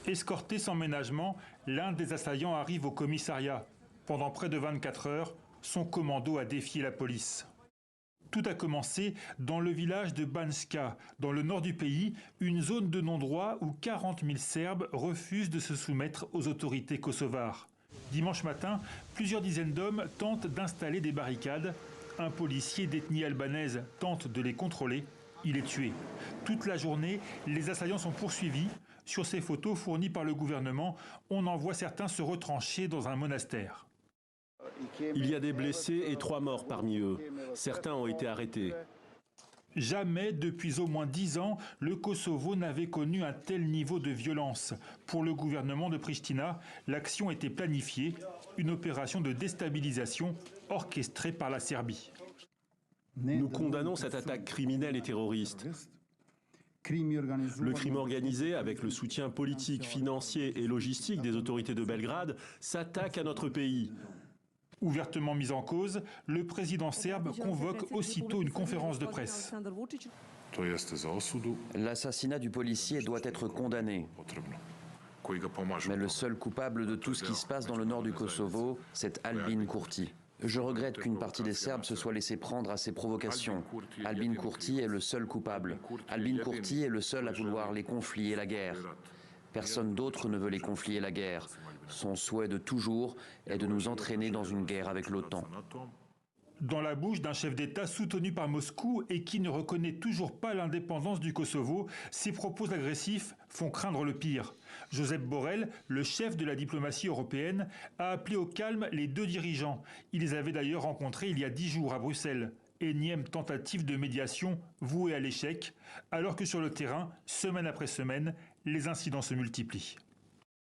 Escorté sans ménagement, l'un des assaillants arrive au commissariat. Pendant près de 24 heures, son commando a défié la police. Tout a commencé dans le village de Banjska, dans le nord du pays, une zone de non-droit où 40 000 Serbes refusent de se soumettre aux autorités kosovares. Dimanche matin, plusieurs dizaines d'hommes tentent d'installer des barricades. Un policier d'ethnie albanaise tente de les contrôler. Il est tué. Toute la journée, les assaillants sont poursuivis. Sur ces photos fournies par le gouvernement, on en voit certains se retrancher dans un monastère. Il y a des blessés et 3 morts parmi eux. Certains ont été arrêtés. Jamais depuis au moins 10 ans, le Kosovo n'avait connu un tel niveau de violence. Pour le gouvernement de Pristina, l'action était planifiée, une opération de déstabilisation orchestrée par la Serbie. Nous condamnons cette attaque criminelle et terroriste. Le crime organisé, avec le soutien politique, financier et logistique des autorités de Belgrade, s'attaque à notre pays. Ouvertement mis en cause, le président serbe convoque aussitôt une conférence de presse. L'assassinat du policier doit être condamné. Mais le seul coupable de tout ce qui se passe dans le nord du Kosovo, c'est Albin Kurti. Je regrette qu'une partie des Serbes se soit laissé prendre à ces provocations. Albin Kurti est le seul coupable. Albin Kurti est le seul à vouloir les conflits et la guerre. Personne d'autre ne veut les conflits et la guerre. Son souhait de toujours est de nous entraîner dans une guerre avec l'OTAN. Dans la bouche d'un chef d'État soutenu par Moscou et qui ne reconnaît toujours pas l'indépendance du Kosovo, ses propos agressifs font craindre le pire. Josep Borrell, le chef de la diplomatie européenne, a appelé au calme les deux dirigeants. Il les avait d'ailleurs rencontrés il y a 10 jours à Bruxelles. Énième tentative de médiation vouée à l'échec, alors que sur le terrain, semaine après semaine, les incidents se multiplient.